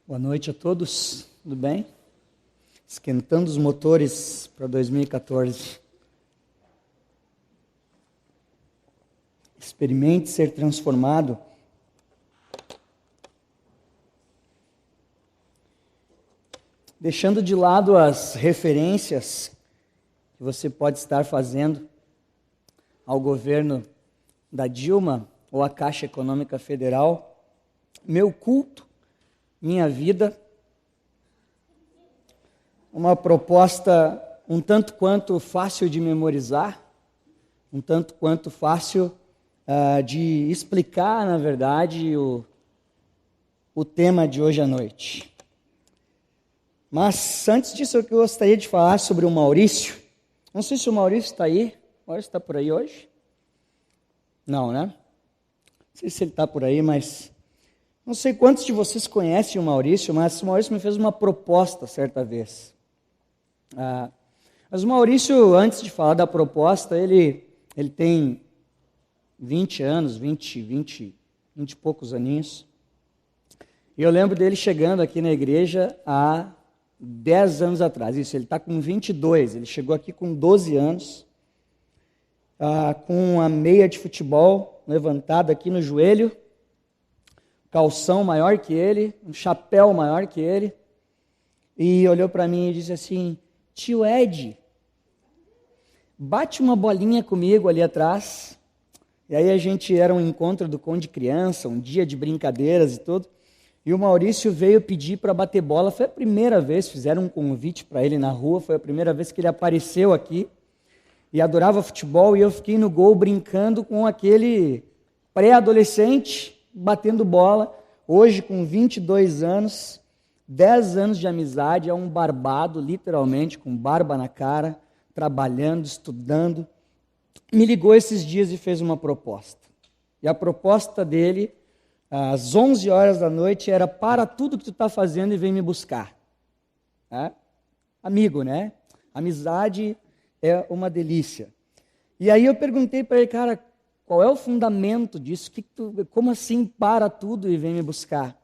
Boa noite a todos, tudo bem? Esquentando os motores para 2014. Experimente ser transformado. Deixando de lado as referências que você pode estar fazendo ao governo da Dilma ou à Caixa Econômica Federal, meu culto, minha vida, uma proposta um tanto quanto fácil de memorizar, um tanto quanto fácil de explicar, na verdade, o tema de hoje à noite. Mas antes disso, eu gostaria de falar sobre o Maurício. Não sei se o Maurício está aí. O Maurício está por aí hoje? Não, né? Não sei se ele está por aí, mas... Não sei quantos de vocês conhecem o Maurício, mas o Maurício me fez uma proposta certa vez. Mas o Maurício, antes de falar da proposta, ele tem 20 anos, 20 e poucos aninhos. E eu lembro dele chegando aqui na igreja há 10 anos atrás. Isso, ele está com 22, ele chegou aqui com 12 anos, com uma meia de futebol levantada aqui no joelho, calção maior que ele, um chapéu maior que ele, e olhou para mim e disse assim: tio Ed, bate uma bolinha comigo ali atrás. E aí a gente era um encontro do Conde Criança, um dia de brincadeiras e tudo, e o Maurício veio pedir para bater bola. Foi a primeira vez, fizeram um convite para ele na rua, foi a primeira vez que ele apareceu aqui, e adorava futebol, e eu fiquei no gol brincando com aquele pré-adolescente, batendo bola, hoje com 22 anos, 10 anos de amizade, é um barbado, literalmente, com barba na cara, trabalhando, estudando. Me ligou esses dias e fez uma proposta. E a proposta dele, às 11 horas da noite, era: para tudo que tu está fazendo e vem me buscar. Amigo, né? Amizade é uma delícia. E aí eu perguntei para ele: cara, qual é o fundamento disso? Como assim para tudo e vem me buscar?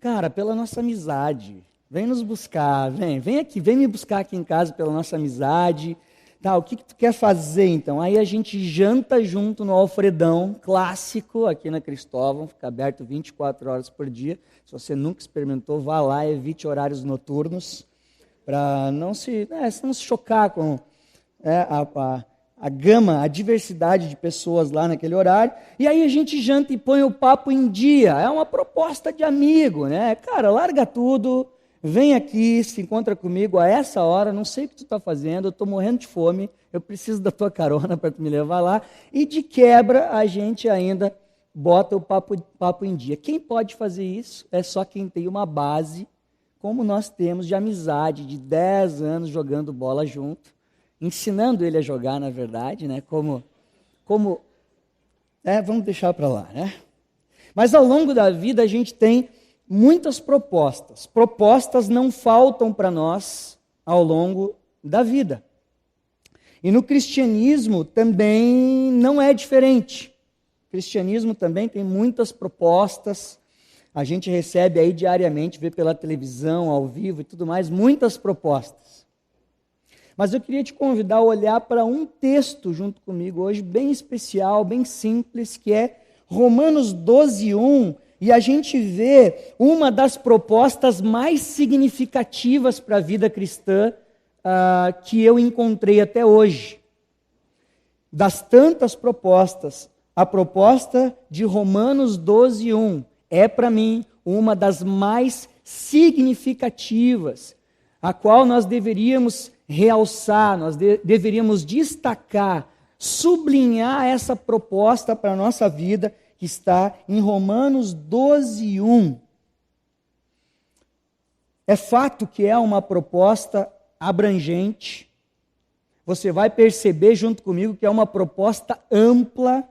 Cara, pela nossa amizade. Vem nos buscar, vem aqui, vem me buscar aqui em casa pela nossa amizade. Tá, o que tu quer fazer então? Aí a gente janta junto no Alfredão, clássico, aqui na Cristóvão, fica aberto 24 horas por dia. Se você nunca experimentou, vá lá, evite horários noturnos, para não se chocar com a gama, a diversidade de pessoas lá naquele horário. E aí a gente janta e põe o papo em dia. É uma proposta de amigo, né? Cara, larga tudo, vem aqui, se encontra comigo a essa hora, não sei o que tu está fazendo, eu estou morrendo de fome, eu preciso da tua carona para tu me levar lá. E de quebra a gente ainda bota o papo em dia. Quem pode fazer isso é só quem tem uma base, como nós temos, de amizade, de 10 anos jogando bola junto, ensinando ele a jogar, na verdade, né? Vamos deixar para lá, né? Mas ao longo da vida a gente tem muitas propostas. Propostas não faltam para nós ao longo da vida. E no cristianismo também não é diferente. O cristianismo também tem muitas propostas. A gente recebe aí diariamente, vê pela televisão, ao vivo e tudo mais, muitas propostas. Mas eu queria te convidar a olhar para um texto junto comigo hoje, bem especial, bem simples, que é Romanos 12:1, e a gente vê uma das propostas mais significativas para a vida cristã que eu encontrei até hoje. Das tantas propostas, a proposta de Romanos 12:1 é, para mim, uma das mais significativas, a qual nós deveríamos realçar, nós deveríamos destacar, sublinhar essa proposta para a nossa vida, que está em Romanos 12:1. É fato que é uma proposta abrangente. Você vai perceber junto comigo que é uma proposta ampla.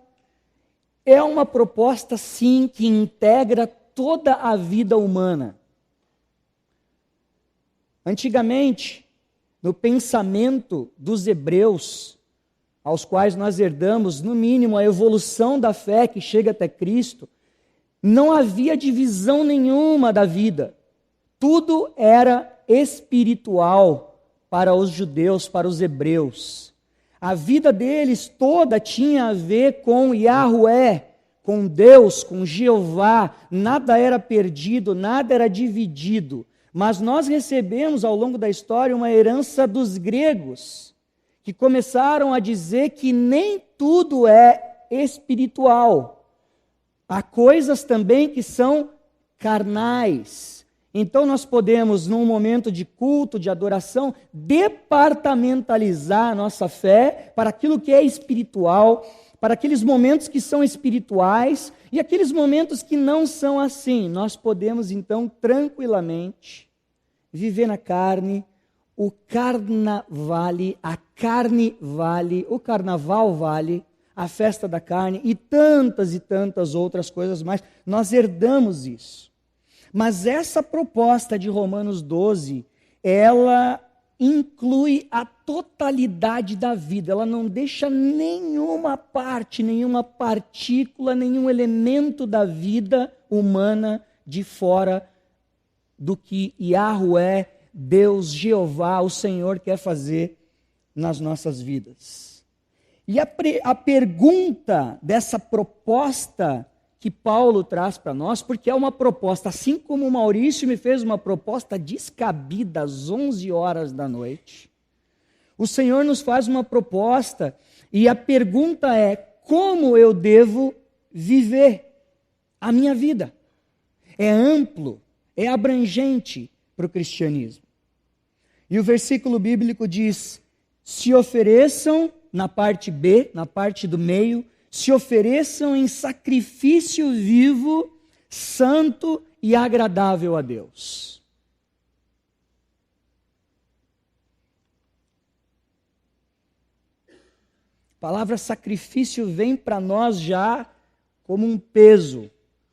É uma proposta, sim, que integra toda a vida humana. Antigamente, no pensamento dos hebreus, aos quais nós herdamos, no mínimo, a evolução da fé que chega até Cristo, não havia divisão nenhuma da vida. Tudo era espiritual para os judeus, para os hebreus. A vida deles toda tinha a ver com Yahweh, com Deus, com Jeová. Nada era perdido, nada era dividido. Mas nós recebemos ao longo da história uma herança dos gregos, que começaram a dizer que nem tudo é espiritual. Há coisas também que são carnais. Então nós podemos, num momento de culto, de adoração, departamentalizar a nossa fé para aquilo que é espiritual, para aqueles momentos que são espirituais e aqueles momentos que não são assim. Nós podemos então tranquilamente viver na carne. O carnavale, a carne vale, o carnaval vale, a festa da carne e tantas outras coisas mais. Nós herdamos isso. Mas essa proposta de Romanos 12, ela inclui a totalidade da vida. Ela não deixa nenhuma parte, nenhuma partícula, nenhum elemento da vida humana de fora do que Yahweh, Deus, Jeová, o Senhor quer fazer nas nossas vidas. E a pergunta dessa proposta que Paulo traz para nós, porque é uma proposta, assim como o Maurício me fez uma proposta descabida às 11 horas da noite, o Senhor nos faz uma proposta e a pergunta é: como eu devo viver a minha vida? É amplo, é abrangente para o cristianismo. E o versículo bíblico diz: se ofereçam, na parte B, na parte do meio, se ofereçam em sacrifício vivo, santo e agradável a Deus. A palavra sacrifício vem para nós já como um peso,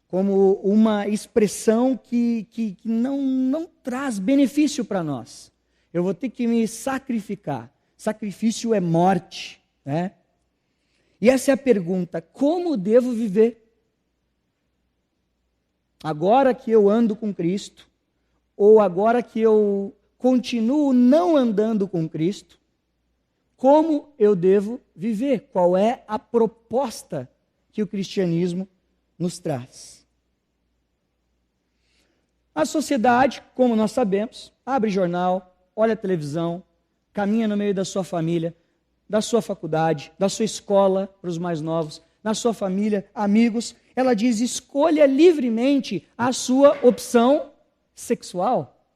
como uma expressão que não traz benefício para nós. Eu vou ter que me sacrificar. Sacrifício é morte, né? E essa é a pergunta: como devo viver? Agora que eu ando com Cristo, ou agora que eu continuo não andando com Cristo, como eu devo viver? Qual é a proposta que o cristianismo nos traz? A sociedade, como nós sabemos, abre jornal, olha a televisão, caminha no meio da sua família, da sua faculdade, da sua escola, para os mais novos, na sua família, amigos. Ela diz: escolha livremente a sua opção sexual.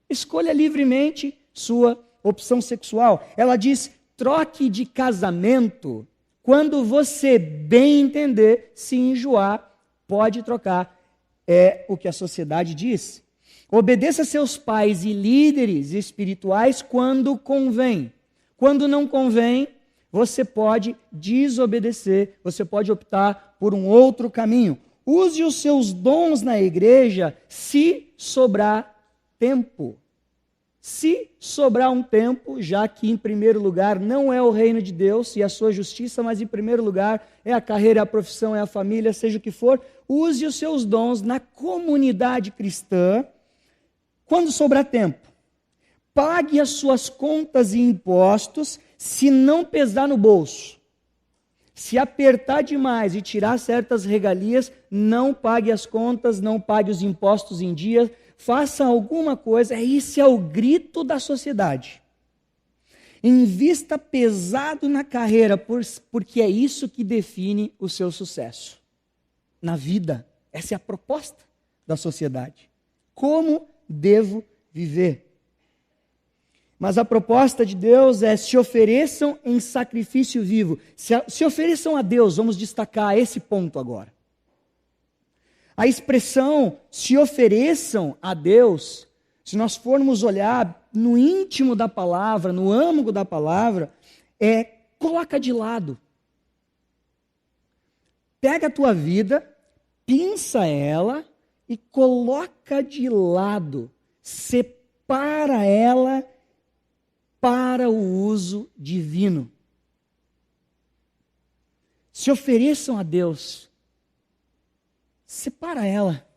Escolha livremente sua opção sexual. Ela diz: troque de casamento quando você bem entender. Se enjoar, pode trocar. É o que a sociedade diz. Obedeça seus pais e líderes espirituais quando convém. Quando não convém, você pode desobedecer, você pode optar por um outro caminho. Use os seus dons na igreja se sobrar tempo. Se sobrar um tempo, já que em primeiro lugar não é o reino de Deus e a sua justiça, mas em primeiro lugar é a carreira, é a profissão, é a família, seja o que for, use os seus dons na comunidade cristã quando sobrar tempo. Pague as suas contas e impostos se não pesar no bolso. Se apertar demais e tirar certas regalias, não pague as contas, não pague os impostos em dia, faça alguma coisa. Esse é o grito da sociedade. Invista pesado na carreira, porque é isso que define o seu sucesso na vida. Essa é a proposta da sociedade. Como devo viver? Mas a proposta de Deus é: se ofereçam em sacrifício vivo. Se ofereçam a Deus, vamos destacar esse ponto agora. A expressão se ofereçam a Deus, se nós formos olhar no íntimo da palavra, no âmago da palavra, é coloca de lado. Pega a tua vida, pinça ela e coloca de lado. Separa ela para o uso divino. Se ofereçam a Deus, separa ela.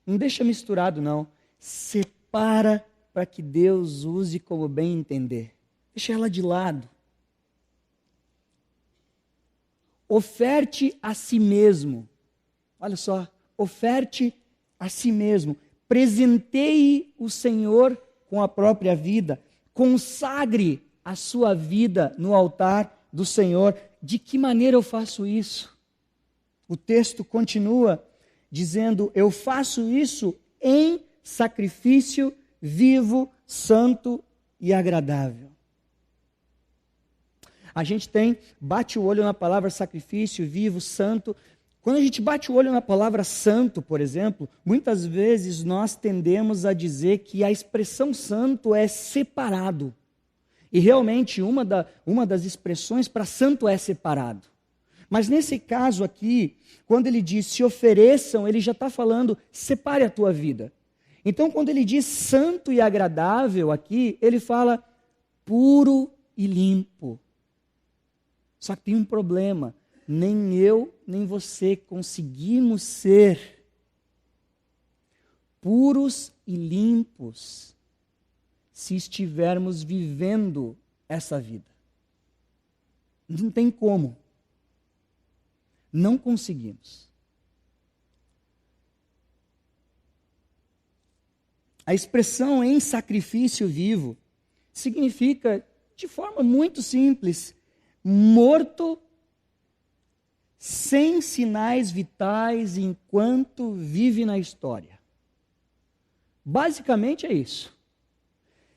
Não deixa misturado, não. Separa para que Deus use como bem entender. Deixa ela de lado. Oferte a si mesmo. Olha só, oferte a si mesmo. Presenteie o Senhor com a própria vida. Consagre a sua vida no altar do Senhor. De que maneira eu faço isso? O texto continua dizendo: eu faço isso em sacrifício vivo, santo e agradável. A gente bate o olho na palavra sacrifício vivo, santo. Quando a gente bate o olho na palavra santo, por exemplo, muitas vezes nós tendemos a dizer que a expressão santo é separado. E realmente uma das expressões para santo é separado. Mas nesse caso aqui, quando ele diz se ofereçam, ele já está falando separe a tua vida. Então quando ele diz santo e agradável aqui, ele fala puro e limpo. Só que tem um problema, nem eu nem você conseguimos ser puros e limpos se estivermos vivendo essa vida. Não tem como. Não conseguimos. A expressão em sacrifício vivo significa, de forma muito simples, morto, sem sinais vitais enquanto vive na história. Basicamente é isso.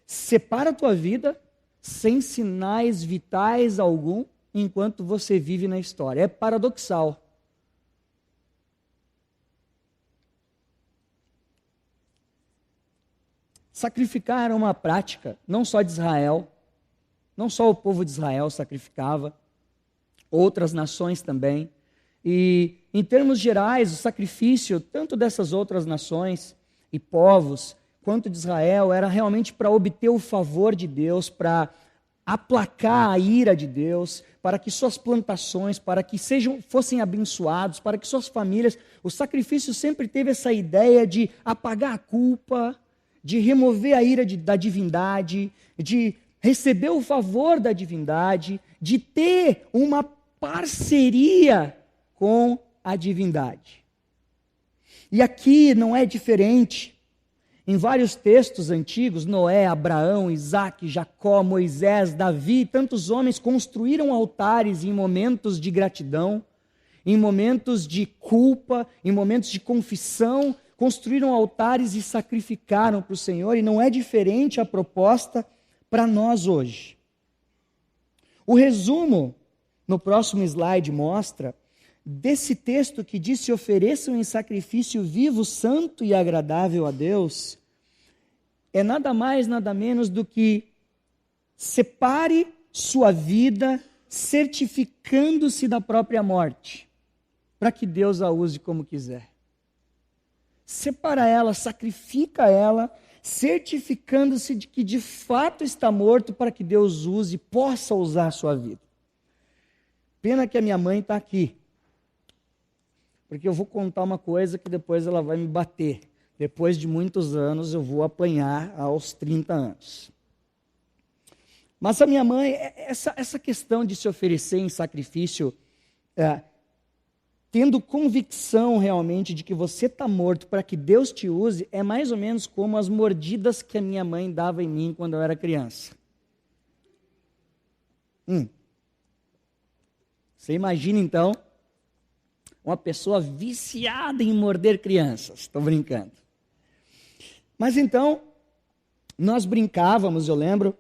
Separa a tua vida sem sinais vitais algum enquanto você vive na história. É paradoxal. Sacrificar era uma prática, não só de Israel, não só o povo de Israel sacrificava, outras nações também. E, em termos gerais, o sacrifício, tanto dessas outras nações e povos, quanto de Israel, era realmente para obter o favor de Deus, para aplacar a ira de Deus, para que suas plantações, para que fossem abençoados, para que suas famílias. O sacrifício sempre teve essa ideia de apagar a culpa, de remover a ira da divindade, de receber o favor da divindade, de ter uma parceria com a divindade. E aqui não é diferente. Em vários textos antigos, Noé, Abraão, Isaque, Jacó, Moisés, Davi, tantos homens construíram altares em momentos de gratidão, em momentos de culpa, em momentos de confissão, construíram altares e sacrificaram para o Senhor, e não é diferente a proposta para nós hoje. O resumo, no próximo slide, mostra desse texto que diz: se ofereçam em sacrifício vivo, santo e agradável a Deus, é nada mais, nada menos do que separe sua vida, certificando-se da própria morte, para que Deus a use como quiser. Separa ela, sacrifica ela, certificando-se de que de fato está morto, para que Deus use, possa usar a sua vida. Pena que a minha mãe está aqui, porque eu vou contar uma coisa que depois ela vai me bater. Depois de muitos anos, eu vou apanhar aos 30 anos. Mas a minha mãe, essa questão de se oferecer em sacrifício, tendo convicção realmente de que você está morto para que Deus te use, é mais ou menos como as mordidas que a minha mãe dava em mim quando eu era criança. Você imagina então uma pessoa viciada em morder crianças. Estou brincando. Mas então, nós brincávamos, eu lembro,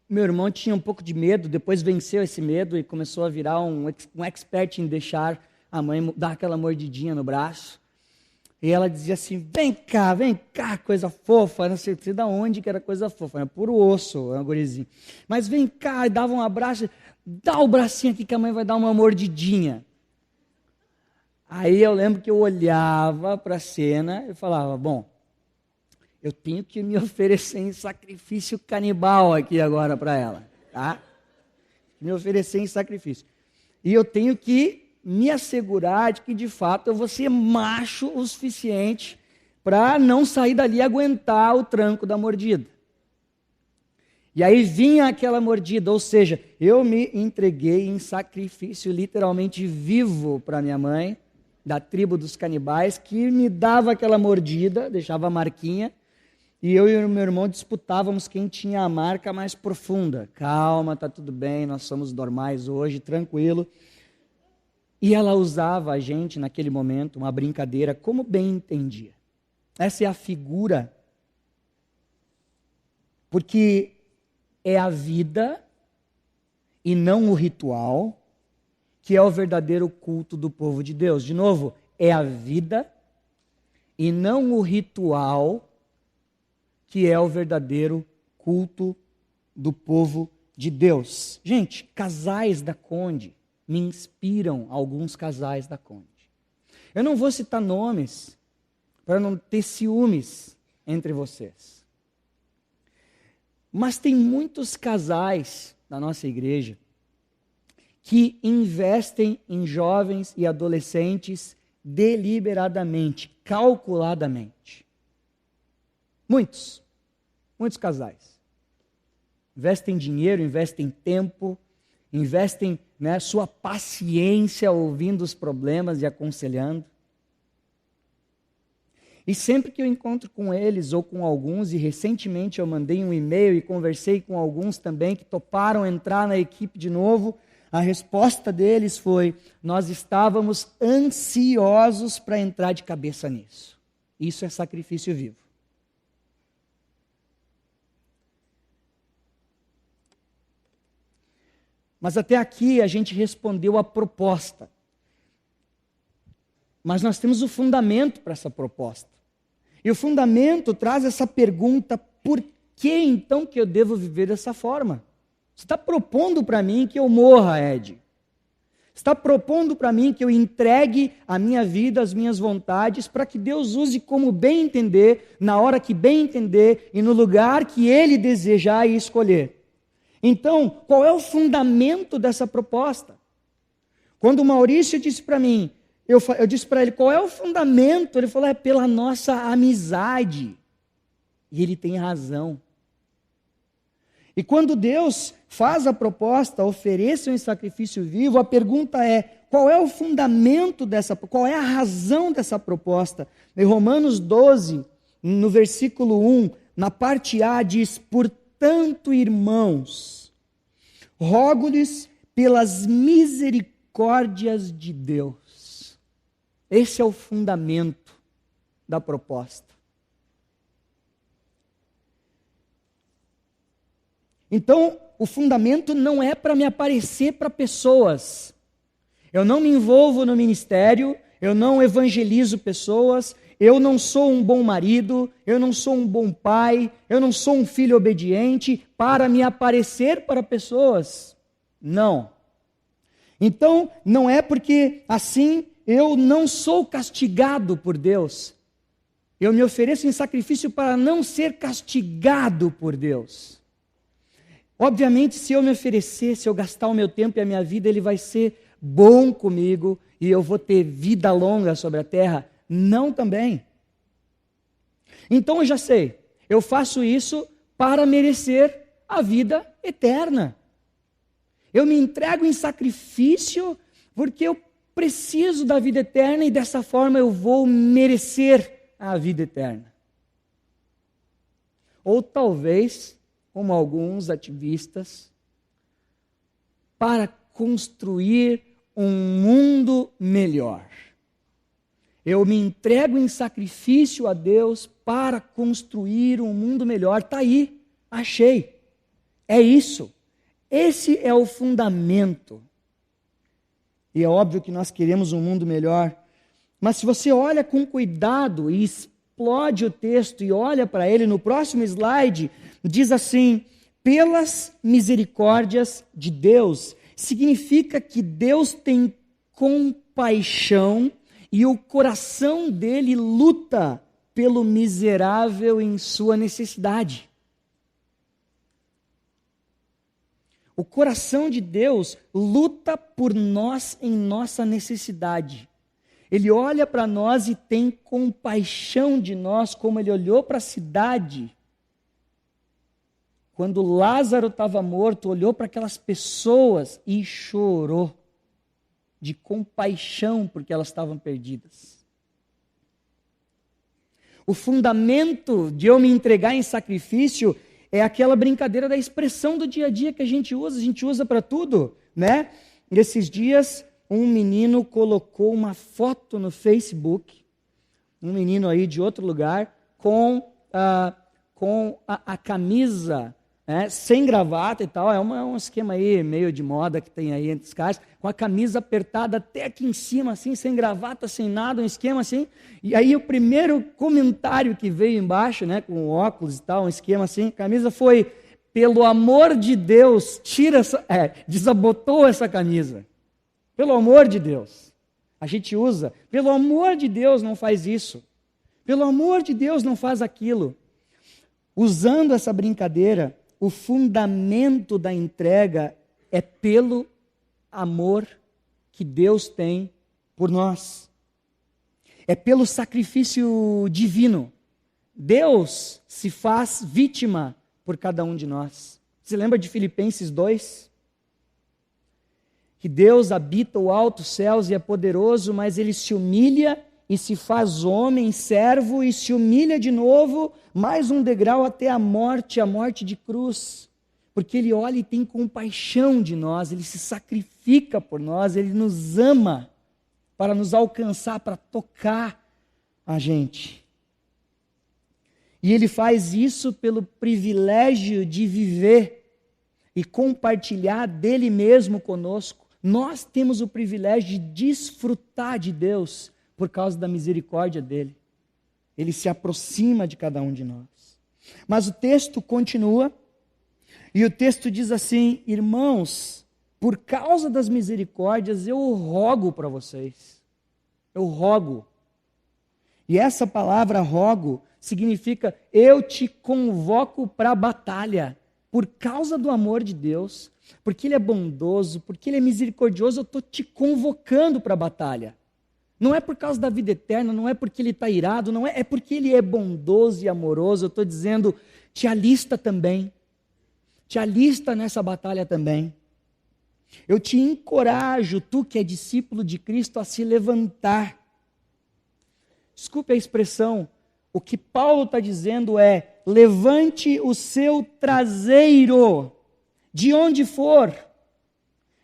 meu irmão tinha um pouco de medo, depois venceu esse medo e começou a virar um expert em deixar a mãe dar aquela mordidinha no braço. E ela dizia assim: vem cá, coisa fofa. Não sei de onde que era coisa fofa, era puro osso, uma gurizinha. Mas vem cá, e dava um abraço, dá o bracinho aqui que a mãe vai dar uma mordidinha. Aí eu lembro que eu olhava para a cena e falava: bom, eu tenho que me oferecer em sacrifício canibal aqui agora para ela, tá? Me oferecer em sacrifício. E eu tenho que me assegurar de que, de fato, eu vou ser macho o suficiente para não sair dali e aguentar o tranco da mordida. E aí vinha aquela mordida, ou seja, eu me entreguei em sacrifício literalmente vivo para minha mãe, da tribo dos canibais, que me dava aquela mordida, deixava a marquinha, e eu e o meu irmão disputávamos quem tinha a marca mais profunda. Calma, tá tudo bem, nós somos normais hoje, tranquilo. E ela usava a gente, naquele momento, uma brincadeira, como bem entendia. Essa é a figura, porque é a vida e não o ritual que é o verdadeiro culto do povo de Deus. De novo, é a vida e não o ritual que é o verdadeiro culto do povo de Deus. Gente, casais da Conde me inspiram alguns casais da Conde. Eu não vou citar nomes para não ter ciúmes entre vocês. Mas tem muitos casais da nossa igreja que investem em jovens e adolescentes deliberadamente, calculadamente. Muitos casais. Investem dinheiro, investem tempo, investem sua paciência ouvindo os problemas e aconselhando. E sempre que eu encontro com eles ou com alguns, e recentemente eu mandei um e-mail e conversei com alguns também que toparam entrar na equipe de novo, a resposta deles foi: nós estávamos ansiosos para entrar de cabeça nisso. Isso é sacrifício vivo. Mas até aqui a gente respondeu a proposta. Mas nós temos o fundamento para essa proposta. E o fundamento traz essa pergunta: por que então que eu devo viver dessa forma? Você está propondo para mim que eu morra, Ed. Você está propondo para mim que eu entregue a minha vida, as minhas vontades, para que Deus use como bem entender, na hora que bem entender e no lugar que Ele desejar e escolher. Então, qual é o fundamento dessa proposta? Quando o Maurício disse para mim, eu disse para ele, qual é o fundamento? Ele falou, é pela nossa amizade. E ele tem razão. E quando Deus faz a proposta, ofereçam em sacrifício vivo, a pergunta é, qual é o fundamento qual é a razão dessa proposta? Em Romanos 12, no versículo 1, na parte A diz, portanto, irmãos, rogo-lhes pelas misericórdias de Deus. Esse é o fundamento da proposta. Então, o fundamento não é para me aparecer para pessoas. Eu não me envolvo no ministério, eu não evangelizo pessoas, eu não sou um bom marido, eu não sou um bom pai, eu não sou um filho obediente para me aparecer para pessoas. Não. Então, não é porque assim eu não sou castigado por Deus. Eu me ofereço em sacrifício para não ser castigado por Deus. Obviamente, se eu me oferecer, se eu gastar o meu tempo e a minha vida, Ele vai ser bom comigo e eu vou ter vida longa sobre a terra. Não também. Então eu já sei, eu faço isso para merecer a vida eterna. Eu me entrego em sacrifício porque eu preciso da vida eterna e dessa forma eu vou merecer a vida eterna. Ou talvez, como alguns ativistas, para construir um mundo melhor. Eu me entrego em sacrifício a Deus para construir um mundo melhor. Está aí, achei. É isso. Esse é o fundamento. E é óbvio que nós queremos um mundo melhor. Mas se você olha com cuidado e explode o texto e olha para ele, no próximo slide, diz assim, pelas misericórdias de Deus. Significa que Deus tem compaixão e o coração dele luta pelo miserável em sua necessidade. O coração de Deus luta por nós em nossa necessidade. Ele olha para nós e tem compaixão de nós, como ele olhou para a cidade. Quando Lázaro estava morto, olhou para aquelas pessoas e chorou de compaixão porque elas estavam perdidas. O fundamento de eu me entregar em sacrifício é aquela brincadeira da expressão do dia a dia que a gente usa para tudo, né? Nesses dias, um menino colocou uma foto no Facebook, um menino aí de outro lugar, com a camisa, sem gravata e tal, é um esquema aí meio de moda que tem aí entre os caras, com a camisa apertada até aqui em cima, assim, sem gravata, sem nada, um esquema assim, e aí o primeiro comentário que veio embaixo, né, com óculos e tal, um esquema assim, a camisa foi, pelo amor de Deus, desabotou essa camisa, pelo amor de Deus, a gente usa, pelo amor de Deus não faz isso, pelo amor de Deus não faz aquilo, usando essa brincadeira. O fundamento da entrega é pelo amor que Deus tem por nós. É pelo sacrifício divino. Deus se faz vítima por cada um de nós. Você lembra de Filipenses 2? Que Deus habita o alto céus e é poderoso, mas Ele se humilha e se faz homem, servo, e se humilha de novo, mais um degrau até a morte de cruz. Porque Ele olha e tem compaixão de nós, Ele se sacrifica por nós, Ele nos ama para nos alcançar, para tocar a gente. E Ele faz isso pelo privilégio de viver e compartilhar dele mesmo conosco. Nós temos o privilégio de desfrutar de Deus por causa da misericórdia dele. Ele se aproxima de cada um de nós. Mas o texto continua, e o texto diz assim: irmãos, por causa das misericórdias, eu rogo para vocês. Eu rogo. E essa palavra rogo significa eu te convoco para a batalha. Por causa do amor de Deus, porque Ele é bondoso, porque Ele é misericordioso, eu estou te convocando para a batalha. Não é por causa da vida eterna, não é porque Ele está irado, não é porque Ele é bondoso e amoroso. Eu estou dizendo, te alista também. Te alista nessa batalha também. Eu te encorajo, tu que é discípulo de Cristo, a se levantar. Desculpe a expressão, o que Paulo está dizendo é, levante o seu traseiro, de onde for,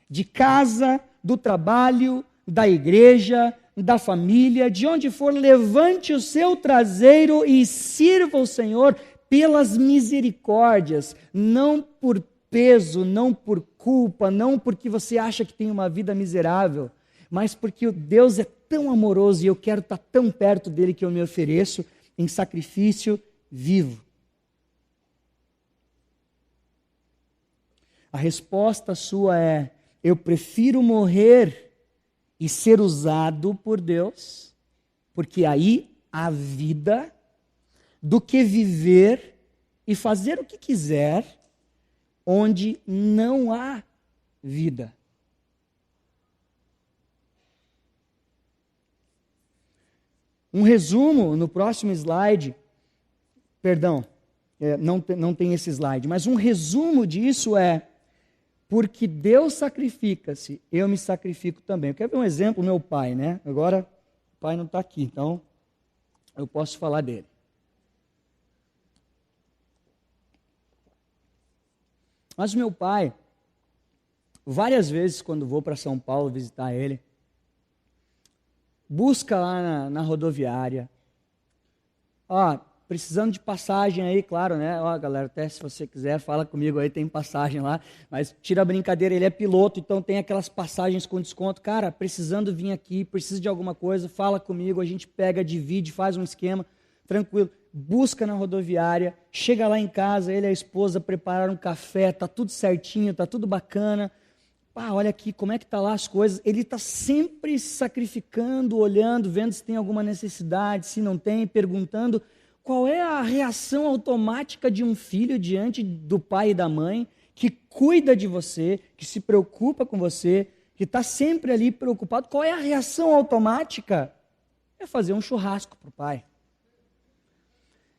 de casa, do trabalho, da igreja, da família, de onde for, levante o seu traseiro e sirva o Senhor pelas misericórdias, não por peso, não por culpa, não porque você acha que tem uma vida miserável, mas porque Deus é tão amoroso e eu quero estar tão perto dele que eu me ofereço em sacrifício vivo. A resposta sua é, eu prefiro morrer e ser usado por Deus, porque aí há vida, do que viver e fazer o que quiser, onde não há vida. Um resumo no próximo slide, perdão, não tem esse slide, mas um resumo disso é, porque Deus sacrifica-se, eu me sacrifico também. Eu quero ver um exemplo, meu pai, né? Agora, o pai não está aqui, então eu posso falar dele. Mas meu pai, várias vezes quando vou para São Paulo visitar ele, busca lá na rodoviária, precisando de passagem aí, claro, né? Galera, até se você quiser, fala comigo aí, tem passagem lá, mas tira a brincadeira, ele é piloto, então tem aquelas passagens com desconto. Cara, precisando vir aqui, precisa de alguma coisa, fala comigo, a gente pega, divide, faz um esquema, tranquilo. Busca na rodoviária, chega lá em casa, ele e a esposa prepararam um café, tá tudo certinho, tá tudo bacana. Olha aqui, como é que tá lá as coisas. Ele está sempre se sacrificando, olhando, vendo se tem alguma necessidade, se não tem, perguntando. Qual é a reação automática de um filho diante do pai e da mãe que cuida de você, que se preocupa com você, que está sempre ali preocupado, qual é a reação automática? É fazer um churrasco para o pai.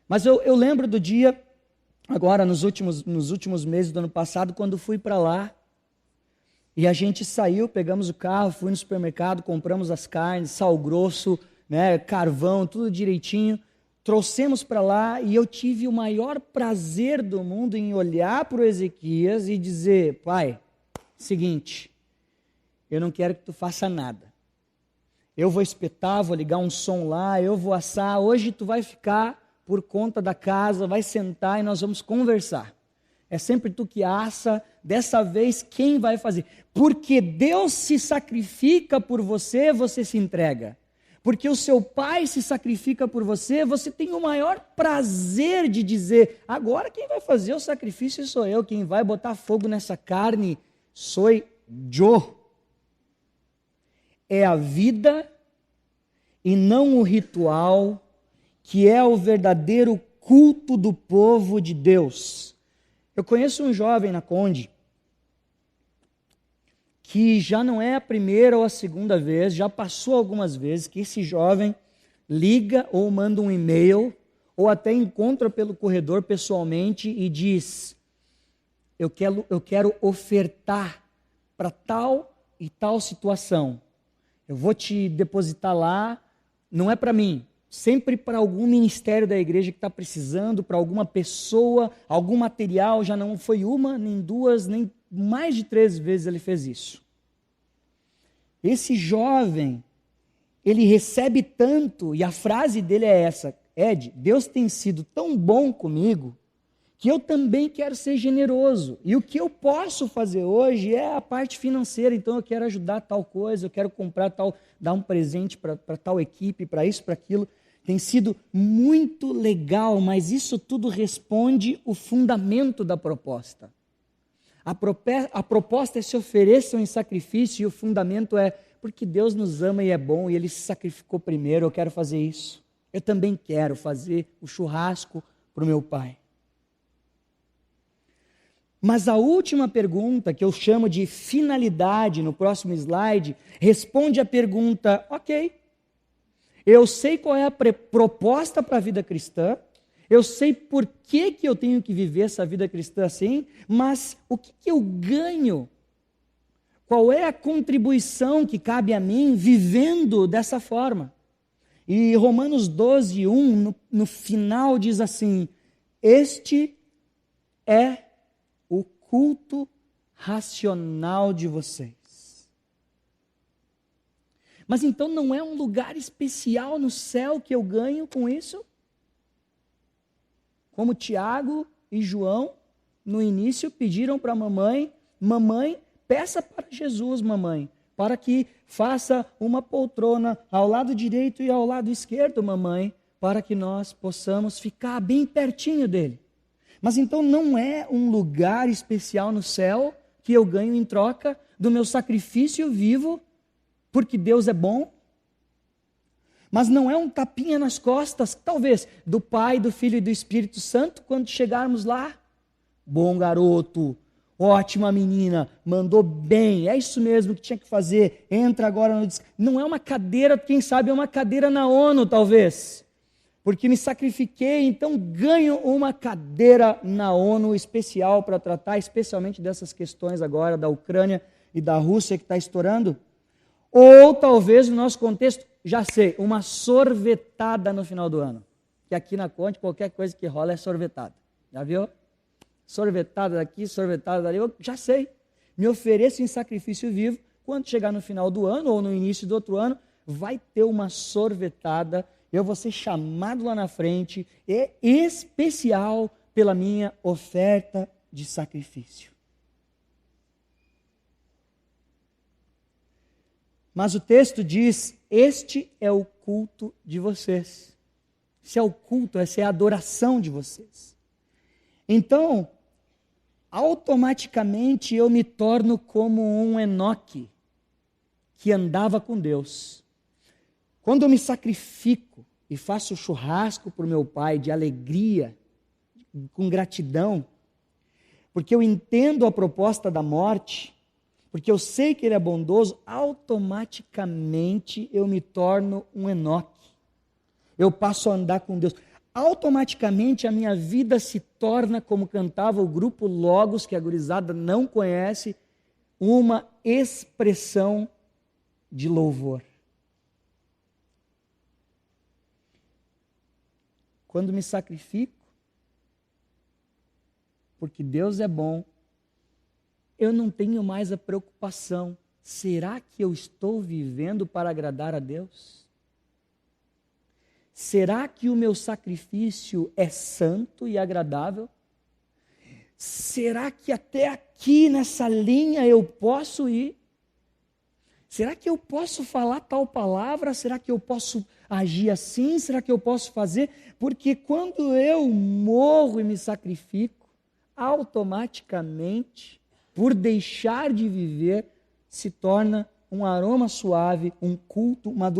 Mas eu lembro do dia, agora nos últimos meses do ano passado, quando fui para lá, e a gente saiu, pegamos o carro, fui no supermercado, compramos as carnes, sal grosso, né, carvão, tudo direitinho, trouxemos para lá e eu tive o maior prazer do mundo em olhar para o Ezequias e dizer: pai, seguinte, eu não quero que tu faça nada. Eu vou espetar, vou ligar um som lá, eu vou assar, hoje tu vai ficar por conta da casa, vai sentar e nós vamos conversar. É sempre tu que assa, dessa vez quem vai fazer? Porque Deus se sacrifica por você, você se entrega. Porque o seu pai se sacrifica por você, você tem o maior prazer de dizer: agora quem vai fazer o sacrifício sou eu, quem vai botar fogo nessa carne sou eu. É a vida e não o ritual que é o verdadeiro culto do povo de Deus. Eu conheço um jovem na Conde, que já não é a primeira ou a segunda vez, já passou algumas vezes, que esse jovem liga ou manda um e-mail, ou até encontra pelo corredor pessoalmente e diz: eu quero ofertar para tal e tal situação. Eu vou te depositar lá, não é para mim, sempre para algum ministério da igreja que está precisando, para alguma pessoa, algum material. Já não foi uma, nem duas, nem mais de 3 vezes ele fez isso. Esse jovem, ele recebe tanto, e a frase dele é essa: Ed, Deus tem sido tão bom comigo, que eu também quero ser generoso, e o que eu posso fazer hoje é a parte financeira, então eu quero ajudar tal coisa, eu quero comprar tal, dar um presente para tal equipe, para isso, para aquilo. Tem sido muito legal, mas isso tudo responde o fundamento da proposta. A proposta é: se ofereçam em sacrifício, e o fundamento é: porque Deus nos ama e é bom, e Ele se sacrificou primeiro, eu quero fazer isso. Eu também quero fazer o churrasco para o meu pai. Mas a última pergunta, que eu chamo de finalidade, no próximo slide, responde à pergunta: ok, eu sei qual é a proposta para a vida cristã, eu sei por que eu tenho que viver essa vida cristã assim, mas o que eu ganho? Qual é a contribuição que cabe a mim vivendo dessa forma? E Romanos 12:1, no final, diz assim: este é o culto racional de vocês. Mas então não é um lugar especial no céu que eu ganho com isso? Como Tiago e João, no início, pediram para a mamãe: mamãe, peça para Jesus, mamãe, para que faça uma poltrona ao lado direito e ao lado esquerdo, mamãe, para que nós possamos ficar bem pertinho dele. Mas então não é um lugar especial no céu que eu ganho em troca do meu sacrifício vivo, porque Deus é bom? Mas não é um tapinha nas costas, talvez, do Pai, do Filho e do Espírito Santo, quando chegarmos lá? Bom garoto, ótima menina, mandou bem, é isso mesmo que tinha que fazer, entra agora no... Não é uma cadeira, quem sabe é uma cadeira na ONU, talvez. Porque me sacrifiquei, então ganho uma cadeira na ONU especial para tratar especialmente dessas questões agora da Ucrânia e da Rússia que está estourando. Ou talvez, no nosso contexto, já sei, uma sorvetada no final do ano. Que aqui na Conte, qualquer coisa que rola é sorvetada. Já viu? Sorvetada daqui, sorvetada dali, eu já sei. Me ofereço em sacrifício vivo. Quando chegar no final do ano ou no início do outro ano, vai ter uma sorvetada. Eu vou ser chamado lá na frente, é especial pela minha oferta de sacrifício. Mas o texto diz: este é o culto de vocês. Esse é o culto, essa é a adoração de vocês. Então, automaticamente eu me torno como um Enoque que andava com Deus. Quando eu me sacrifico e faço churrasco para o meu pai de alegria, com gratidão, porque eu entendo a proposta da morte, porque eu sei que Ele é bondoso, automaticamente eu me torno um Enoque. Eu passo a andar com Deus. Automaticamente a minha vida se torna, como cantava o grupo Logos, que a gurizada não conhece, uma expressão de louvor. Quando me sacrifico, porque Deus é bom, eu não tenho mais a preocupação, será que eu estou vivendo para agradar a Deus? Será que o meu sacrifício é santo e agradável? Será que até aqui nessa linha eu posso ir? Será que eu posso falar tal palavra? Será que eu posso agir assim? Será que eu posso fazer? Porque quando eu morro e me sacrifico, automaticamente, por deixar de viver, se torna um aroma suave, um culto, uma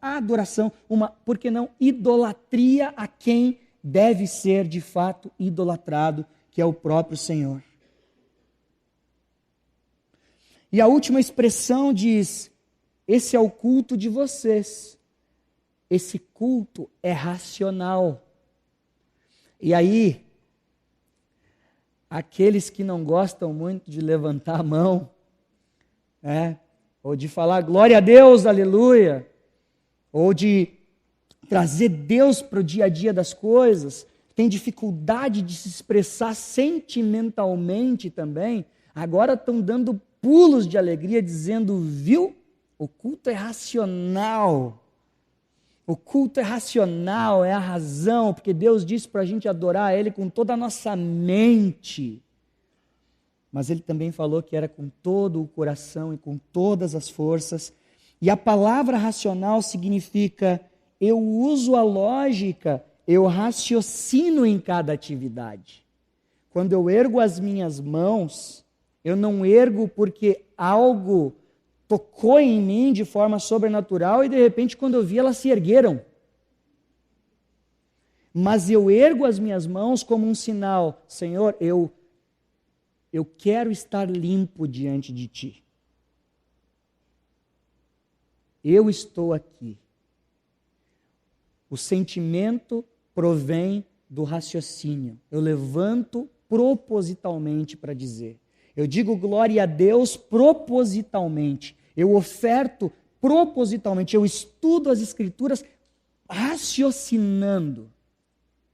adoração, por que não, idolatria a quem deve ser de fato idolatrado, que é o próprio Senhor. E a última expressão diz: esse é o culto de vocês. Esse culto é racional. E aí, aqueles que não gostam muito de levantar a mão, ou de falar glória a Deus, aleluia, ou de trazer Deus para o dia a dia das coisas, tem dificuldade de se expressar sentimentalmente também, agora estão dando pulos de alegria, dizendo, viu? O culto é racional. O culto é racional, é a razão, porque Deus disse para a gente adorar Ele com toda a nossa mente. Mas Ele também falou que era com todo o coração e com todas as forças. E a palavra racional significa, eu uso a lógica, eu raciocino em cada atividade. Quando eu ergo as minhas mãos, eu não ergo porque algo tocou em mim de forma sobrenatural e de repente quando eu vi elas se ergueram. Mas eu ergo as minhas mãos como um sinal, Senhor, eu quero estar limpo diante de Ti. Eu estou aqui. O sentimento provém do raciocínio. Eu levanto propositalmente para dizer. Eu digo glória a Deus propositalmente. Eu oferto propositalmente. Eu estudo as Escrituras raciocinando.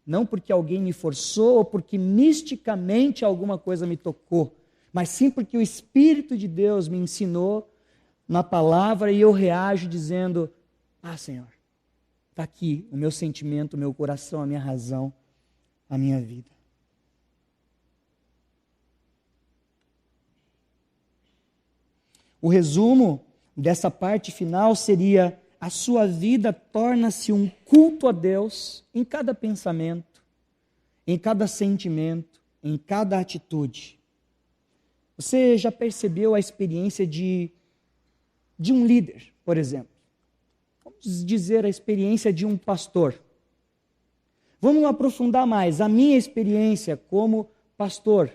Não porque alguém me forçou ou porque misticamente alguma coisa me tocou, mas sim porque o Espírito de Deus me ensinou na palavra e eu reajo dizendo, Senhor, está aqui o meu sentimento, o meu coração, a minha razão, a minha vida. O resumo dessa parte final seria: a sua vida torna-se um culto a Deus em cada pensamento, em cada sentimento, em cada atitude. Você já percebeu a experiência de um líder, por exemplo? Vamos dizer a experiência de um pastor. Vamos aprofundar mais. A minha experiência como pastor.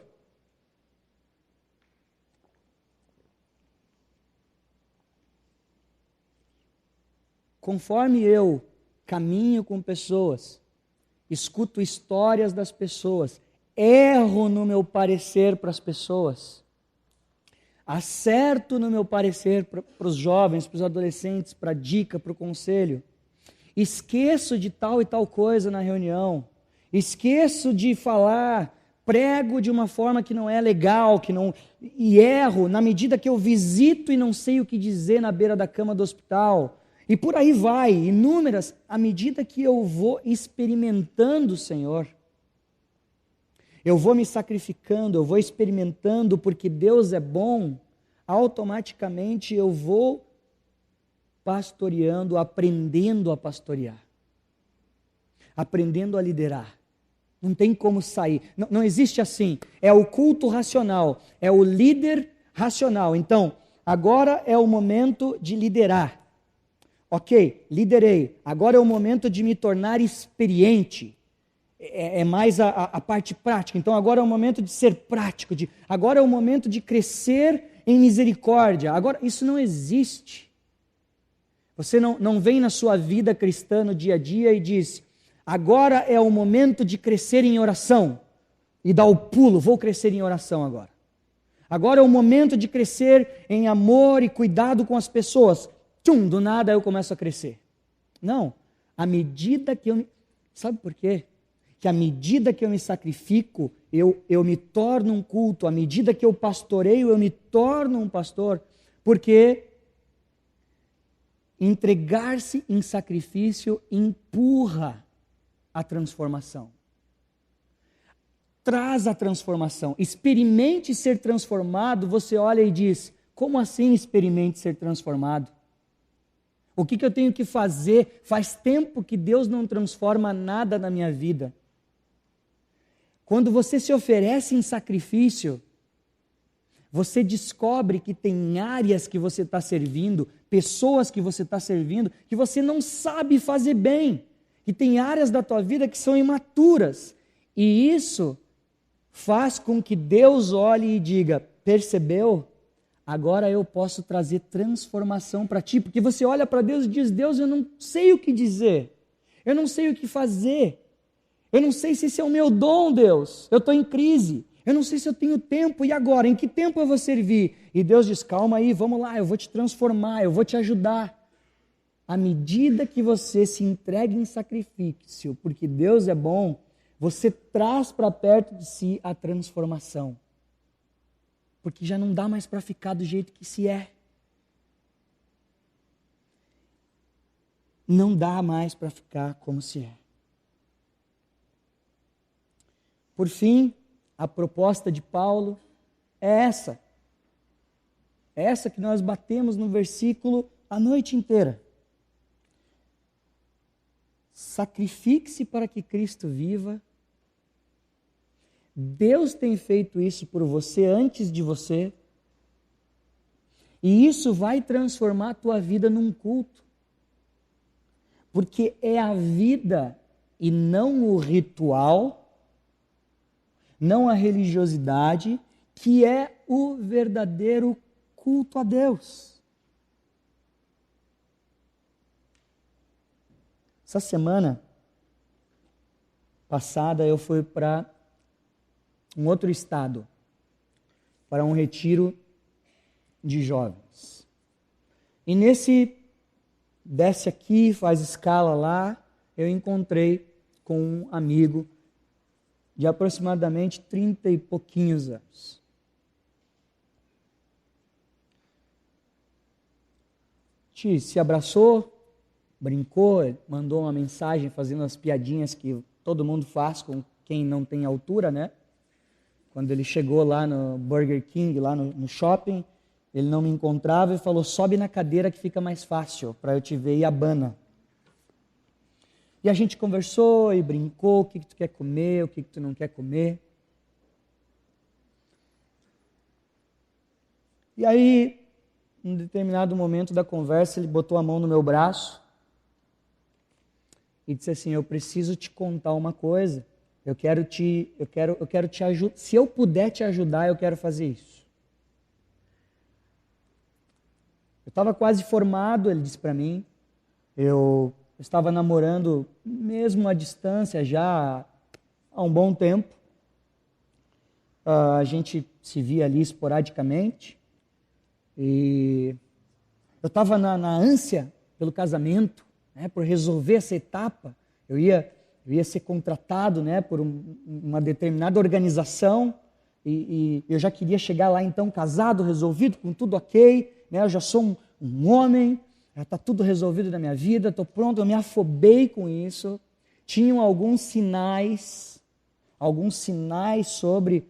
Conforme eu caminho com pessoas, escuto histórias das pessoas, erro no meu parecer para as pessoas, acerto no meu parecer para os jovens, para os adolescentes, para a dica, para o conselho, esqueço de tal e tal coisa na reunião, esqueço de falar, prego de uma forma que não é legal, e erro na medida que eu visito e não sei o que dizer na beira da cama do hospital. E por aí vai, inúmeras, à medida que eu vou experimentando o Senhor, eu vou me sacrificando, eu vou experimentando, porque Deus é bom, automaticamente eu vou pastoreando, aprendendo a pastorear, aprendendo a liderar. Não tem como sair, não existe assim, é o culto racional, é o líder racional. Então, agora é o momento de liderar. Ok, liderei. Agora é o momento de me tornar experiente. é mais a parte prática. Então agora é o momento de ser prático, agora é o momento de crescer em misericórdia. Agora, isso não existe. Você não vem na sua vida cristã no dia a dia e diz, agora é o momento de crescer em oração. E dá o pulo, vou crescer em oração agora. Agora é o momento de crescer em amor e cuidado com as pessoas. Tchum, do nada eu começo a crescer. Não, à medida que eu... Sabe por quê? Que à medida que eu me sacrifico, eu me torno um culto. À medida que eu pastoreio, eu me torno um pastor. Porque entregar-se em sacrifício empurra a transformação. Traz a transformação. Experimente ser transformado. Você olha e diz, como assim experimente ser transformado? O que eu tenho que fazer? Faz tempo que Deus não transforma nada na minha vida. Quando você se oferece em sacrifício, você descobre que tem áreas que você está servindo, pessoas que você está servindo, que você não sabe fazer bem. Que tem áreas da tua vida que são imaturas. E isso faz com que Deus olhe e diga, percebeu? Agora eu posso trazer transformação para ti. Porque você olha para Deus e diz, Deus, eu não sei o que dizer. Eu não sei o que fazer. Eu não sei se esse é o meu dom, Deus. Eu estou em crise. Eu não sei se eu tenho tempo. E agora? Em que tempo eu vou servir? E Deus diz, calma aí, vamos lá, eu vou te transformar, eu vou te ajudar. À medida que você se entrega em sacrifício, porque Deus é bom, você traz para perto de si a transformação. Porque já não dá mais para ficar do jeito que se é. Não dá mais para ficar como se é. Por fim, a proposta de Paulo é essa. É essa que nós batemos no versículo a noite inteira. Sacrifique-se para que Cristo viva. Deus tem feito isso por você antes de você. E isso vai transformar a tua vida num culto. Porque é a vida e não o ritual, não a religiosidade, que é o verdadeiro culto a Deus. Essa semana passada eu fui para um outro estado, para um retiro de jovens. E nesse, desce aqui, faz escala lá, eu encontrei com um amigo de aproximadamente 30 e pouquinhos anos. Se abraçou, brincou, mandou uma mensagem fazendo as piadinhas que todo mundo faz com quem não tem altura, né? Quando ele chegou lá no Burger King, lá no shopping, ele não me encontrava e falou, sobe na cadeira que fica mais fácil para eu te ver e abana. E a gente conversou e brincou, o que tu quer comer, o que tu não quer comer. E aí, em um determinado momento da conversa, ele botou a mão no meu braço e disse assim, eu preciso te contar uma coisa, eu quero te ajudar, se eu puder te ajudar, eu quero fazer isso. Eu estava quase formado, ele disse para mim, eu estava namorando mesmo à distância já há um bom tempo. A gente se via ali esporadicamente. E eu estava na ânsia pelo casamento, né, por resolver essa etapa. Eu ia ser contratado, né, por uma determinada organização e eu já queria chegar lá então casado, resolvido, com tudo ok. Né, eu já sou um homem. Já está tudo resolvido na minha vida, estou pronto, eu me afobei com isso. Tinham alguns sinais sobre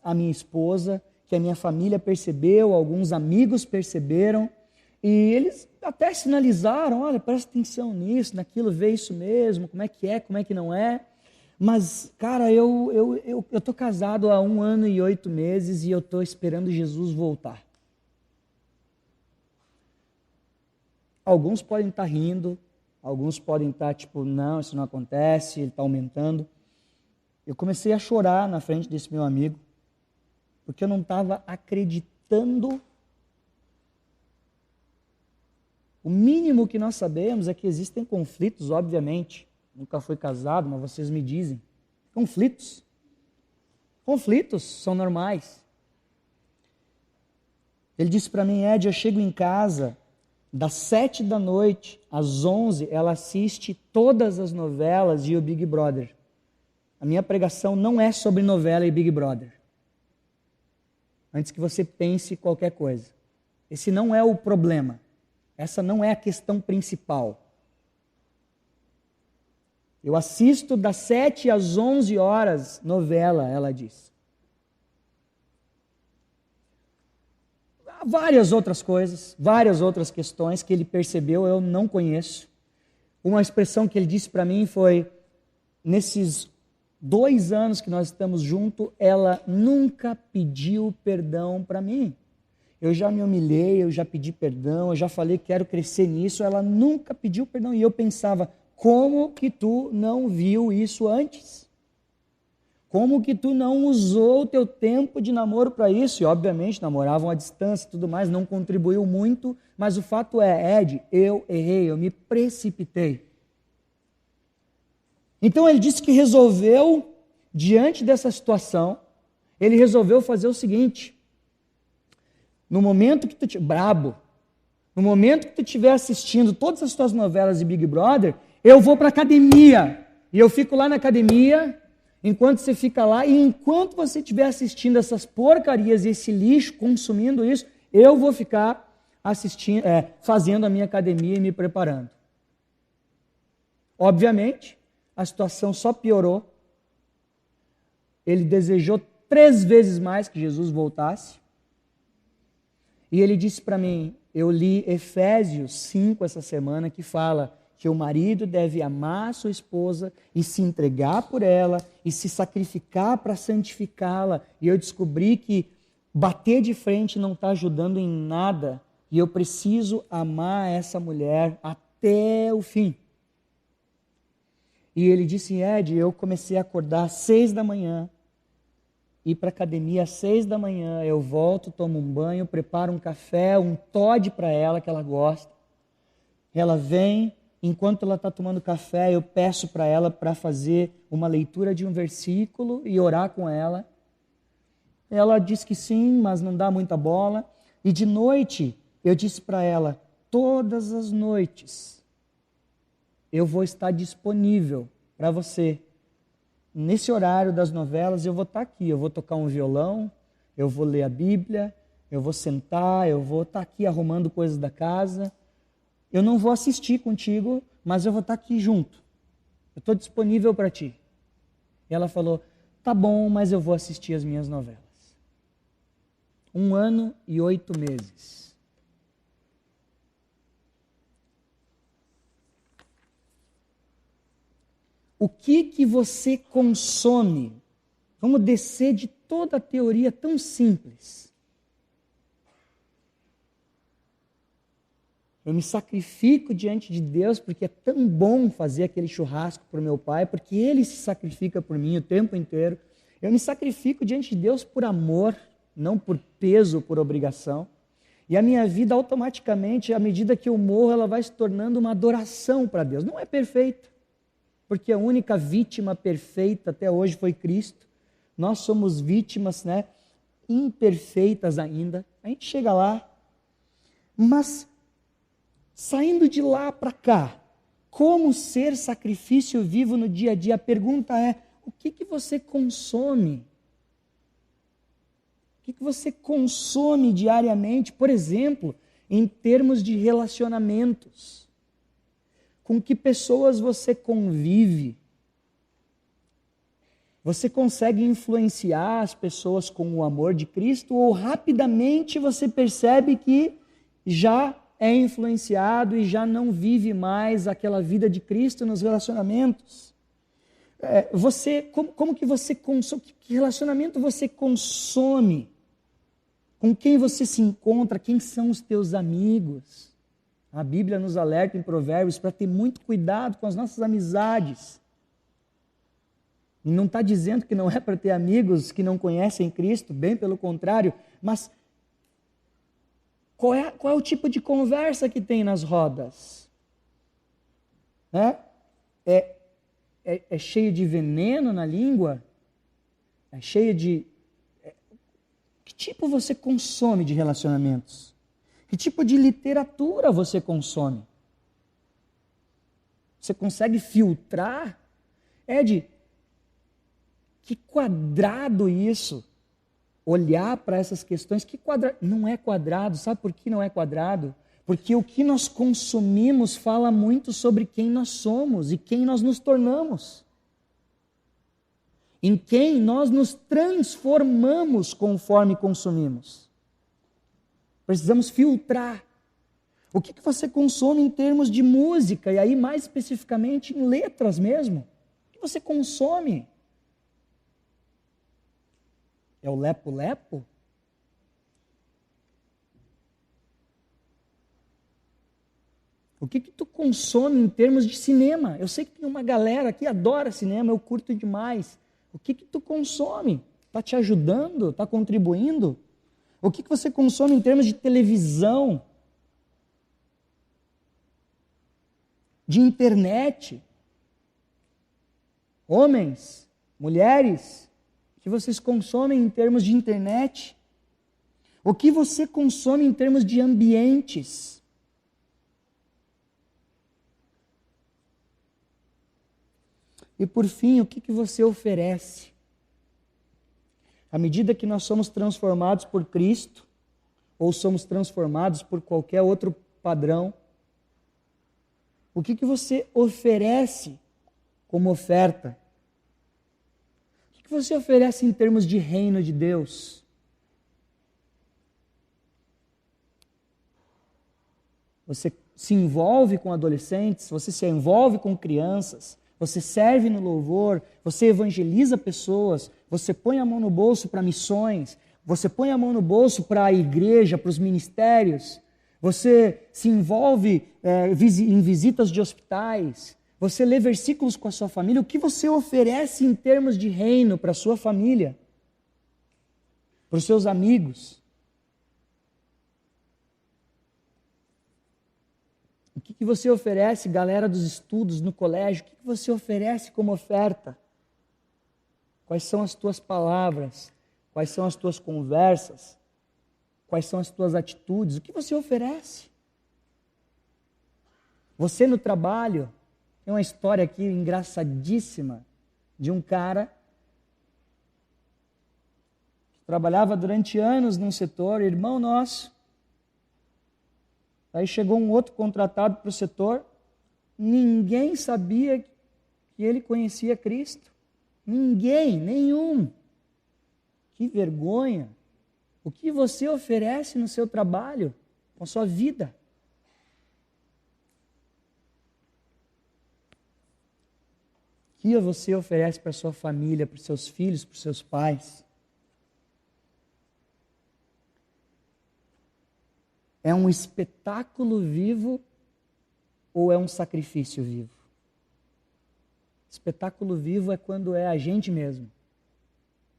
a minha esposa, que a minha família percebeu, alguns amigos perceberam, e eles até sinalizaram, olha, presta atenção nisso, naquilo, vê isso mesmo, como é, como é que não é. Mas, cara, eu estou casado há 1 ano e 8 meses e eu estou esperando Jesus voltar. Alguns podem estar rindo, Alguns podem estar tipo, não, isso não acontece, ele está aumentando. Eu comecei a chorar na frente desse meu amigo, porque eu não estava acreditando. O mínimo que nós sabemos é que existem conflitos, obviamente. Nunca fui casado, mas vocês me dizem. Conflitos. Conflitos são normais. Ele disse para mim, Ed, eu chego em casa, das 7 da noite às 11, ela assiste todas as novelas e o Big Brother. A minha pregação não é sobre novela e Big Brother. Antes que você pense qualquer coisa. Esse não é o problema. Essa não é a questão principal. Eu assisto das 7 às 11 horas novela, ela diz. Há várias outras coisas, várias outras questões que ele percebeu, eu não conheço. Uma expressão que ele disse para mim foi, nesses 2 anos que nós estamos juntos, ela nunca pediu perdão para mim. Eu já me humilhei, eu já pedi perdão, eu já falei que quero crescer nisso, ela nunca pediu perdão. E eu pensava, como que tu não viu isso antes? Como que tu não usou o teu tempo de namoro para isso? E obviamente namoravam à distância e tudo mais, não contribuiu muito, mas o fato é, Ed, eu errei, eu me precipitei. Então ele disse que resolveu, diante dessa situação, ele resolveu fazer o seguinte, no momento que tu brabo, no momento que tu estiver assistindo todas as tuas novelas de Big Brother, eu vou para a academia, e eu fico lá na academia, enquanto você fica lá, e enquanto você estiver assistindo essas porcarias, esse lixo, consumindo isso, eu vou ficar assistindo, fazendo a minha academia e me preparando. Obviamente, a situação só piorou. Ele desejou 3 vezes mais que Jesus voltasse. E ele disse para mim, eu li Efésios 5 essa semana, que fala que o marido deve amar a sua esposa e se entregar por ela e se sacrificar para santificá-la. E eu descobri que bater de frente não está ajudando em nada e eu preciso amar essa mulher até o fim. E ele disse, Ed, eu comecei a acordar às 6 da manhã, ir para a academia às 6 da manhã, eu volto, tomo um banho, preparo um café, um Toddy para ela, que ela gosta. Ela vem, enquanto ela está tomando café, eu peço para ela para fazer uma leitura de um versículo e orar com ela. Ela diz que sim, mas não dá muita bola. E de noite, eu disse para ela, todas as noites, eu vou estar disponível para você. Nesse horário das novelas, eu vou estar aqui, eu vou tocar um violão, eu vou ler a Bíblia, eu vou sentar, eu vou estar aqui arrumando coisas da casa. Eu não vou assistir contigo, mas eu vou estar aqui junto. Eu estou disponível para ti. E ela falou, tá bom, mas eu vou assistir as minhas novelas. 1 ano e 8 meses. O que você consome? Vamos descer de toda a teoria tão simples. Eu me sacrifico diante de Deus porque é tão bom fazer aquele churrasco para o meu pai, porque Ele se sacrifica por mim o tempo inteiro. Eu me sacrifico diante de Deus por amor, não por peso, por obrigação. E a minha vida automaticamente, à medida que eu morro, ela vai se tornando uma adoração para Deus. Não é perfeita, porque a única vítima perfeita até hoje foi Cristo. Nós somos vítimas, imperfeitas ainda. A gente chega lá, mas saindo de lá para cá, como ser sacrifício vivo no dia a dia? A pergunta é, o que você consome? O que você consome diariamente? Por exemplo, em termos de relacionamentos. Com que pessoas você convive? Você consegue influenciar as pessoas com o amor de Cristo ou rapidamente você percebe que já é influenciado e já não vive mais aquela vida de Cristo nos relacionamentos? Como que você consome? Que relacionamento você consome? Com quem você se encontra? Quem são os teus amigos? A Bíblia nos alerta em Provérbios para ter muito cuidado com as nossas amizades. E não está dizendo que não é para ter amigos que não conhecem Cristo, bem pelo contrário, mas qual é o tipo de conversa que tem nas rodas? É cheio de veneno na língua? É cheio de... Que tipo você consome de relacionamentos? Que tipo de literatura você consome? Você consegue filtrar? Ed, que quadrado isso! Olhar para essas questões, que quadrado? Não é quadrado, sabe por que não é quadrado? Porque o que nós consumimos fala muito sobre quem nós somos e quem nós nos tornamos. Em quem nós nos transformamos conforme consumimos. Precisamos filtrar. O que você consome em termos de música, e aí mais especificamente em letras mesmo? O que você consome? É o lepo-lepo? O que tu consome em termos de cinema? Eu sei que tem uma galera que adora cinema, eu curto demais. O que tu consome? Está te ajudando? Está contribuindo? O que você consome em termos de televisão? De internet? Homens, mulheres, o que vocês consomem em termos de internet? O que você consome em termos de ambientes? E por fim, o que você oferece? À medida que nós somos transformados por Cristo, ou somos transformados por qualquer outro padrão, o que você oferece como oferta? O que você oferece em termos de reino de Deus? Você se envolve com adolescentes, você se envolve com crianças, você serve no louvor, você evangeliza pessoas, você põe a mão no bolso para missões, você põe a mão no bolso para a igreja, para os ministérios, você se envolve em visitas de hospitais, você lê versículos com a sua família. O que você oferece em termos de reino para a sua família, para os seus amigos? O que você oferece, galera dos estudos no colégio? O que você oferece como oferta? Quais são as tuas palavras? Quais são as tuas conversas? Quais são as tuas atitudes? O que você oferece? Você no trabalho, tem uma história aqui engraçadíssima de um cara que trabalhava durante anos num setor, irmão nosso. Aí chegou um outro contratado para o setor, ninguém sabia que ele conhecia Cristo. Ninguém, nenhum. Que vergonha. O que você oferece no seu trabalho, com a sua vida? O que você oferece para a sua família, para os seus filhos, para os seus pais? É um espetáculo vivo ou é um sacrifício vivo? Espetáculo vivo é quando é a gente mesmo.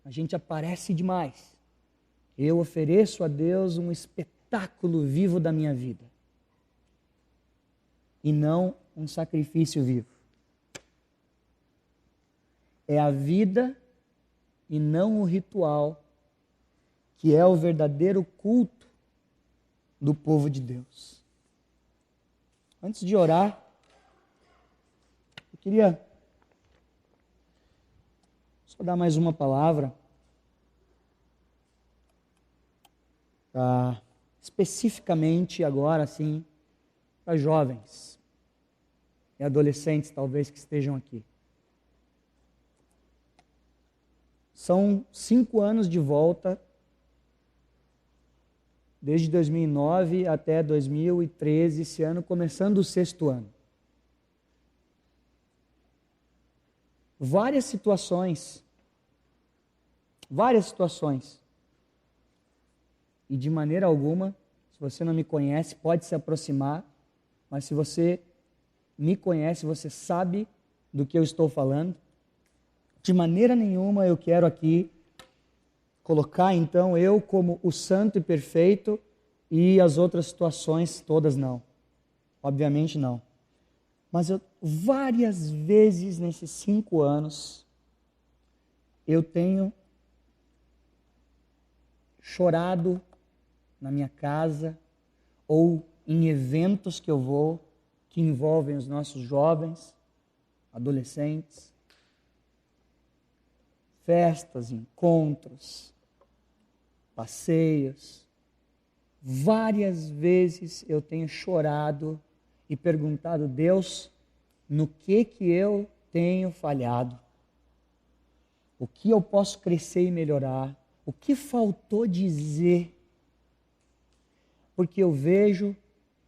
A gente aparece demais. Eu ofereço a Deus um espetáculo vivo da minha vida. E não um sacrifício vivo. É a vida e não o ritual que é o verdadeiro culto do povo de Deus. Antes de orar, eu queria só dar mais uma palavra, especificamente agora, assim, para jovens e adolescentes, talvez, que estejam aqui. São 5 anos de volta, desde 2009 até 2013, esse ano, começando o 6º ano. Várias situações, e de maneira alguma, se você não me conhece, pode se aproximar, mas se você me conhece, você sabe do que eu estou falando. De maneira nenhuma eu quero aqui colocar então eu como o santo e perfeito e as outras situações todas não. Obviamente não. Mas várias vezes nesses 5 anos eu tenho chorado na minha casa ou em eventos que eu vou que envolvem os nossos jovens, adolescentes, festas, encontros, passeios. Várias vezes eu tenho chorado e perguntado, Deus, no que eu tenho falhado? O que eu posso crescer e melhorar? O que faltou dizer? Porque eu vejo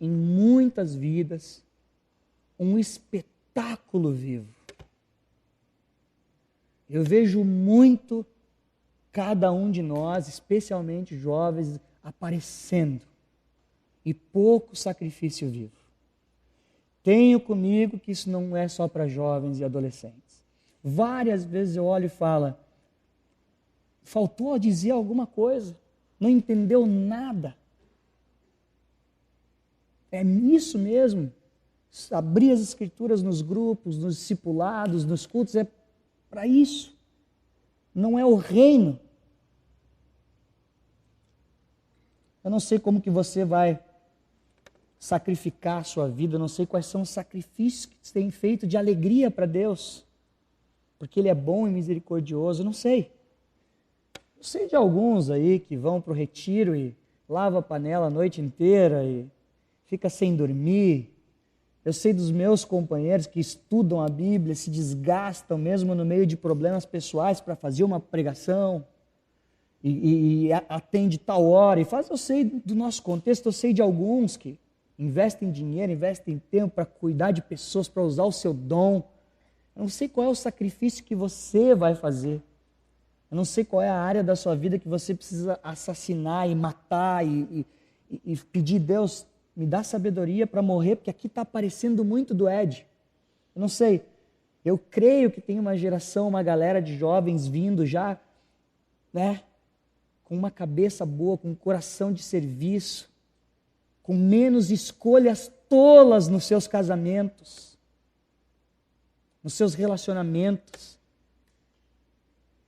em muitas vidas um espetáculo vivo. Eu vejo muito cada um de nós, especialmente jovens, aparecendo e pouco sacrifício vivo. Tenho comigo que isso não é só para jovens e adolescentes. Várias vezes eu olho e falo, faltou dizer alguma coisa, não entendeu nada. É isso mesmo. Abrir as escrituras nos grupos, nos discipulados, nos cultos, é para isso. Não é o reino. Eu não sei como que você vai sacrificar a sua vida, eu não sei quais são os sacrifícios que você tem feito de alegria para Deus, porque Ele é bom e misericordioso, eu não sei. Eu sei de alguns aí que vão para o retiro e lava a panela a noite inteira e fica sem dormir. Eu sei dos meus companheiros que estudam a Bíblia, se desgastam mesmo no meio de problemas pessoais para fazer uma pregação e atende tal hora e faz. Eu sei do nosso contexto, eu sei de alguns que investem dinheiro, investem tempo para cuidar de pessoas, para usar o seu dom. Eu não sei qual é o sacrifício que você vai fazer. Eu não sei qual é a área da sua vida que você precisa assassinar e matar e pedir, Deus, me dá sabedoria para morrer, porque aqui está aparecendo muito do Ed. Eu não sei. Eu creio que tem uma geração, uma galera de jovens vindo já, né, com uma cabeça boa, com um coração de serviço, com menos escolhas tolas nos seus casamentos, nos seus relacionamentos.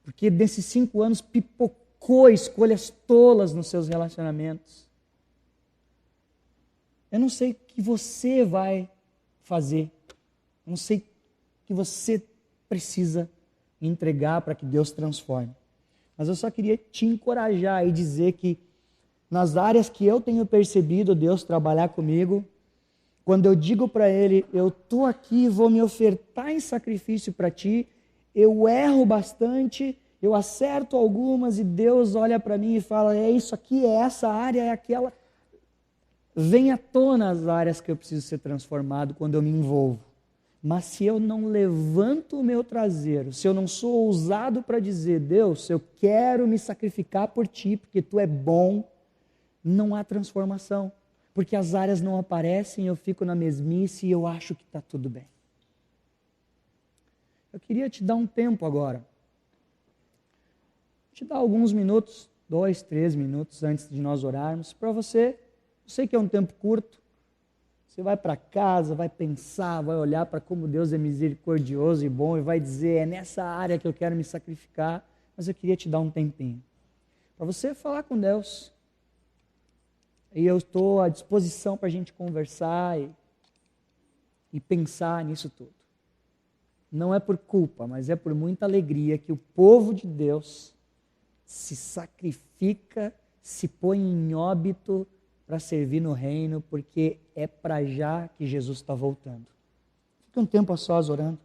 Porque nesses 5 anos pipocou escolhas tolas nos seus relacionamentos. Eu não sei o que você vai fazer. Eu não sei o que você precisa entregar para que Deus transforme. Mas eu só queria te encorajar e dizer que nas áreas que eu tenho percebido Deus trabalhar comigo, quando eu digo para Ele, eu estou aqui, vou me ofertar em sacrifício para Ti, eu erro bastante, eu acerto algumas e Deus olha para mim e fala, é isso aqui, é essa área, é aquela. Vem à tona as áreas que eu preciso ser transformado quando eu me envolvo. Mas se eu não levanto o meu traseiro, se eu não sou ousado para dizer, Deus, eu quero me sacrificar por Ti, porque Tu é bom, não há transformação. Porque as áreas não aparecem, eu fico na mesmice e eu acho que está tudo bem. Eu queria te dar um tempo agora. Te dar alguns minutos, 2, 3 minutos antes de nós orarmos, para você. Eu sei que é um tempo curto. Você vai para casa, vai pensar, vai olhar para como Deus é misericordioso e bom e vai dizer, é nessa área que eu quero me sacrificar, mas eu queria te dar um tempinho. Para você falar com Deus. E eu estou à disposição para a gente conversar e pensar nisso tudo. Não é por culpa, mas é por muita alegria que o povo de Deus se sacrifica, se põe em óbito para servir no reino, porque é para já que Jesus está voltando. Fica um tempo a sós orando.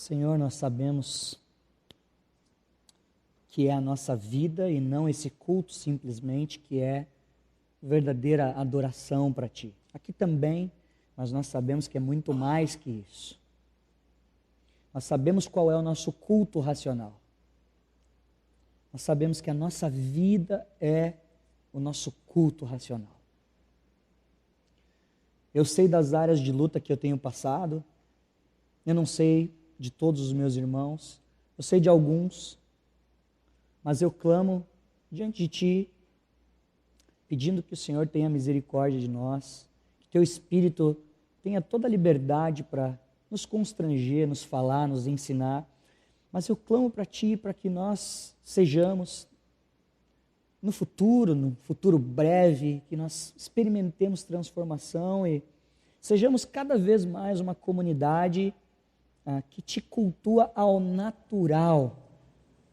Senhor, nós sabemos que é a nossa vida e não esse culto simplesmente, que é verdadeira adoração para Ti. Aqui também, mas nós sabemos que é muito mais que isso. Nós sabemos qual é o nosso culto racional. Nós sabemos que a nossa vida é o nosso culto racional. Eu sei das áreas de luta que eu tenho passado, eu não sei de todos os meus irmãos, eu sei de alguns, mas eu clamo diante de Ti, pedindo que o Senhor tenha misericórdia de nós, que Teu Espírito tenha toda a liberdade para nos constranger, nos falar, nos ensinar, mas eu clamo para Ti, para que nós sejamos, no futuro breve, que nós experimentemos transformação e sejamos cada vez mais uma comunidade que Te cultua ao natural,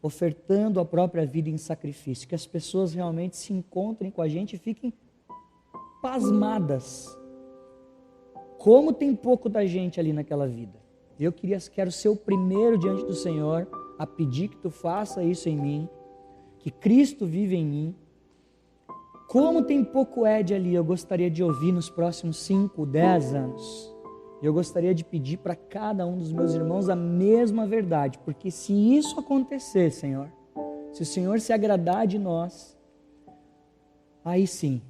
ofertando a própria vida em sacrifício, que as pessoas realmente se encontrem com a gente e fiquem pasmadas. Como tem pouco da gente ali naquela vida. Eu quero ser o primeiro diante do Senhor a pedir que Tu faça isso em mim, que Cristo vive em mim. Como tem pouco Ed ali, eu gostaria de ouvir nos próximos 5, 10 anos. Eu gostaria de pedir para cada um dos meus irmãos a mesma verdade, porque se isso acontecer, Senhor, se o Senhor se agradar de nós, aí sim,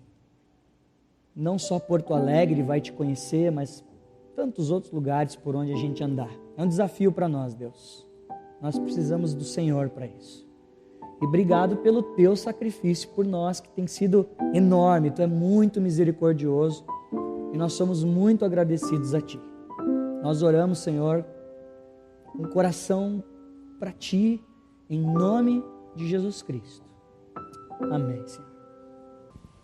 não só Porto Alegre vai Te conhecer, mas tantos outros lugares por onde a gente andar. É um desafio para nós, Deus. Nós precisamos do Senhor para isso. E obrigado pelo Teu sacrifício por nós, que tem sido enorme. Tu é muito misericordioso e nós somos muito agradecidos a Ti. Nós oramos, Senhor, com o coração para Ti, em nome de Jesus Cristo. Amém, Senhor.